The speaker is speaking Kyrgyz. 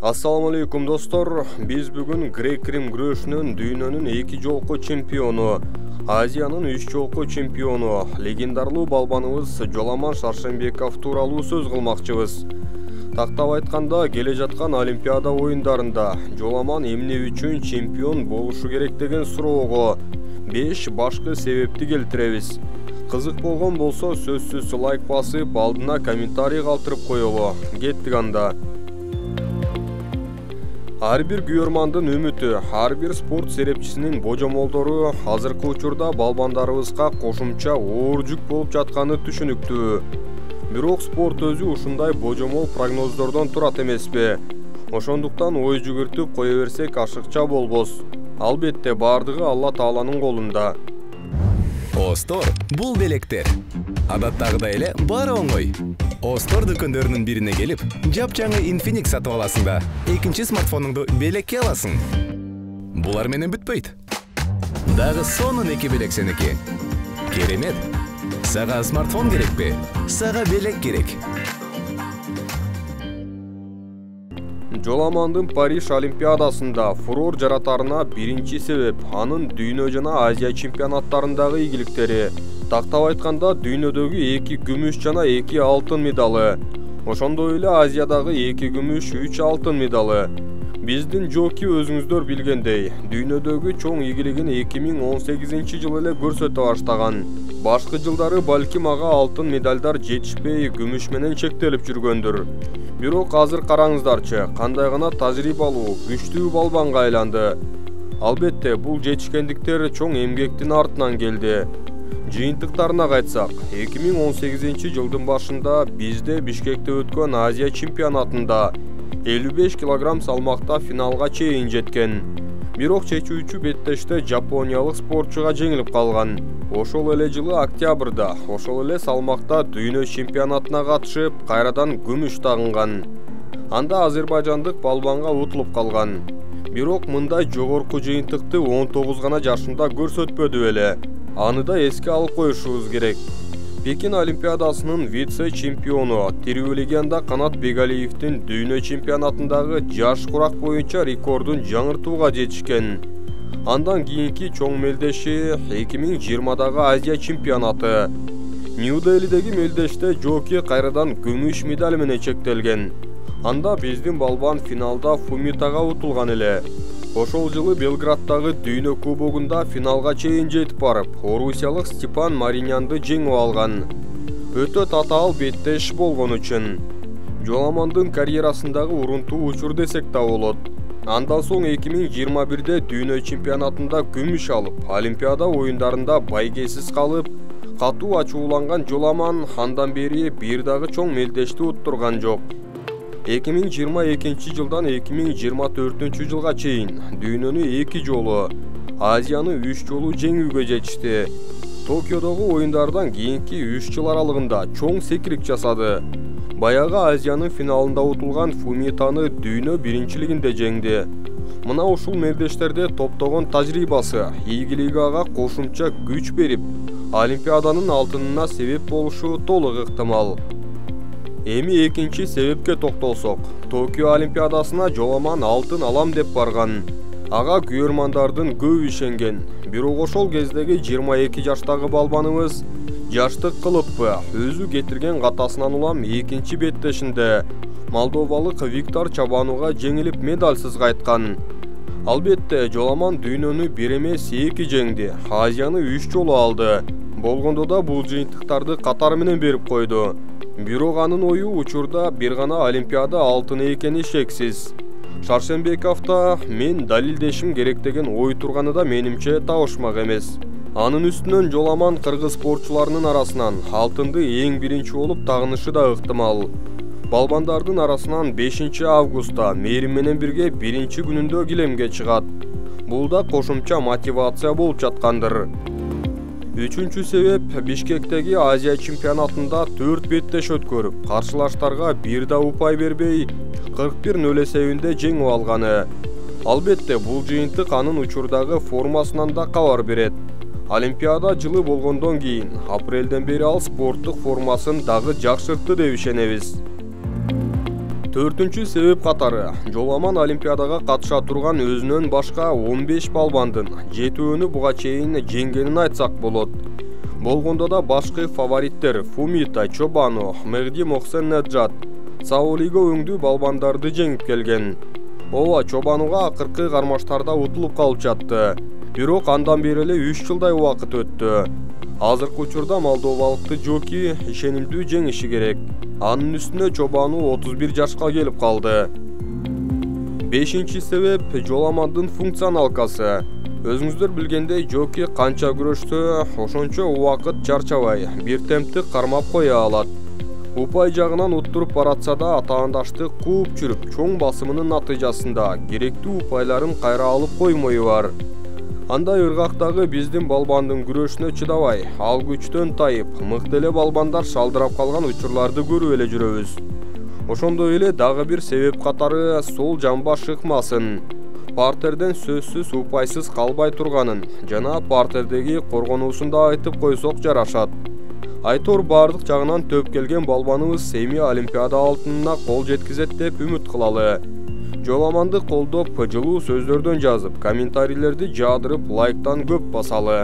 Assalamu alaikum dostlar. Biz бүгін грек-рим күрөшүнүн дүйнөнүн 2 жолку чемпиону, Азиянын 3 жолку чемпиону, легендарлуу балбаныбыз Жоламан Шаршембеков тууралуу сөз кылмакчыбыз. Тактап айтканда, келе жаткан Олимпиада оюндарында Жоламан эмне үчүн чемпион болушу керек деген суроого 5 башкы себепти келтиребиз. Кызык болгон болсо сөзсүз лайк басып, алдына комментарий калтырып коелу. Кеттик анда. Ар бир күйөрмандын үмүтү, ар бир спорт серепчисинин божомолдору азыркы учурда балбандарыбызга кошумча оор жүк болуп жатканы түшүнүктүү. Бирок спорт өзү ушундай божомол прогноздордон турат эмеспи. Ошондуктан ой жүгүртүп кое берсек ашыкча болбос. Албетте бардыгы Алла Тааланын колунда. Остор бул белектер. Адаттагыдай эле баары оңой. Остор дүкөндөрүнүн бирине келип, жапжаңы Infinix сатып аласың да, экинчи смартфонуңду белекке аласың. Булар менен бүтпөйт. Дагы сонун 2 белек сеники. Керемет. Сага смартфон керекпи? Сага белек керек. Жоламандын Париж Олимпиадасында фурор жаратарына биринчи себеп анын дүйнө жана Азия чемпионаттарындагы ийгиликтери. Тактап айтканда, дүйнөдөгү 2 күмүш жана 2 алтын медалы. Ошондой эле Азиядагы 2 күмүш, 3 алтын медалы. Биздин Жоки өзүңүздөр билгендей, дүйнөдөгү чоң ийгилигин 2018-жылы эле көрсөтө баштаган. Башкы жылдары балким ага алтын медалдар жетишпей, күмүш менен чектелип жүргөндүр. Бирок азыр караңыздарчы, кандай гана тажрыйбалуу, күчтүү балбанга айланды. Албетте, бул жетишкендиктер чоң эмгектин артынан келди. Жыйынтыктарына кайтсак, 2018-жылдын башында бизде Бишкекте өткөн Азия чемпионатында 55 килограмм салмакта финалга чейин жеткен. Бирок чечүүчү беттеште жапониялык спортчуга жеңилип калган. Ошол эле жылы октябрда, ошол эле салмакта дүйнө чемпионатына катышып, кайрадан күмүш тагынган. Анда азербайжандык балбанга утулуп калган. Бирок мындай жогорку жыйынтыкты 19 гана жашында көрсөтпөдү эле. Аны да эске алып коюшубуз керек. Пекин Олимпиадасынын вице-чемпиону, тирүү легенда Канат Бегалиевдин дүйнө чемпионатындагы жаш курак боюнча рекордун жаңыртууга жетишкен. Андан кийинки чоң мелдеши 2020-дагы Азия чемпионаты. Нью-Делидеги мелдеште Жоки кайрадан күмүш медаль менен чектелген. Анда биздин балбан финалда Фумитага утулган эле. Ошол жылы Белграддагы дүйнө кубогунда финалга чейин жетип барып, орусиялык Степан Маринянды жеңип алган. Өтө татаал беттеш болгон үчүн. Жоламандын карьерасындагы урунтуу учур десек да болот. Андан соң 2021-де дүйнө чемпионатында күмүш алып, Олимпиада оюндарында байгесиз калып, катуу ачууланган Жоламан андан бери бир дагы чоң мелдешти уттурган жок. 2022-жылдан 2024-жылга чейин дүйнөнү 2 жолу, Азияны 3 жолу жеңүүгө жетишти. Токиодогу оюндардан кийинки 3 жыл аралыгында чоң секирик жасады. Баягы Азиянын финалында утулган Фумитаны дүйнө биринчилигинде жеңди. Мына ушул мелдештерде топтогон тажрыйбасы, ийгилиги ага кошумча күч берип, Олимпиаданын алтынына себеп болушу толук ыктымал. Эми экинчи себепке токтолсок, Токио Олимпиадасына Жоламан алтын алам деп барган. Ага күйөрмандардын көбү ишенген. Бирок ошол кездеги 22 жаштагы балбаныбыз жаштык кылыппы, өзү кетирген катасынан улам экинчи беттешинде молдовалык Виктор Чабанууга жеңилип медальсыз кайткан. Албетте, Жоламан дүйнөнү 1 эмес 2 жеңди, Азияны 3 жолу алды. Болгондо да бул жыйынтыктарды катар менен берип койду. Бирок анын ою учурда бир гана Олимпиада алтыны экени шексиз. Шаршембековда мен далилдешим керек деген ой турганы да менимче табышмак эмес. Анын үстүнөн Жоламан кыргыз спортчуларынын арасынан алтынды эң биринчи болуп тагынышы да ыктымал. Балбандардын арасынан 5 августта мээрим менен бирге 1-күнүндө килемге чыгат. Бул да кошумча мотивация болуп жаткандыр. Үчүнчү себеп Бишкектеги Азия чемпионатында 4 беттеш өткөрүп, каршылаштарга бир да упай бербей 41-0 эсебинде жеңип алганы. Албетте, бул жыйынтык анын учурдагы формасынан да кабар берет. Олимпиада жылы болгондон кийин апрелден бери ал спорттук формасын дагы жакшыртты деп ишенебиз. 4-чү себеп катары Жоламан Олимпиадага катыша турган өзүнөн башка 15 балбандын жетүүнү буга чейин жеңгенин айтсак болот. Болгондо да башкы фавориттер Фумита Чобану, Мехди Мохсен Неджат, Саулиго өңдүү балбандарды жеңип келген. Ооба, Чобануга акыркы кармаштарда утулуп калып жатты. Бирок андан бери эле 3 жылдай убакыт өттү. Азыркы учурда молдовалықты жоки ишенимдүү жеңиши керек. Анын үстүнө Чобану 31 жашка келип калды. 5-чи себеп Жоламандын функционалкасы. Өзүңүздөр билгендей, жоки канча күрөштө ошончо убакыт чарчабай, бир темпти кармап кое алат. Упай жагынан уттуруп баратса да атаандашты кууп жүрүп, чоң басымынын натыйжасында керектүү упайларын кайра алып коймою бар. Андай ыргактагы биздин балбандын күрөшүнө чыдабай, ал күчтөн тайып, мыкты эле балбандар шалдырап калган учурларды көрүп эле жүрөбүз. Ошондой эле дагы бир себеп катары сол жамба шыкмасын. Партерден сөзсүз упайсыз калбай турганын жана партердеги коргонуусун да айтып койсок жарашат. Айтор бардык жагынан төп келген балбаныбыз эми Олимпиада алтынына кол жеткизет деп үмүт кылалы. Жоламанды колдоп, жылуу сөздөрдөн жазып, комментарийлерди жаадырып, лайктан көп басалы.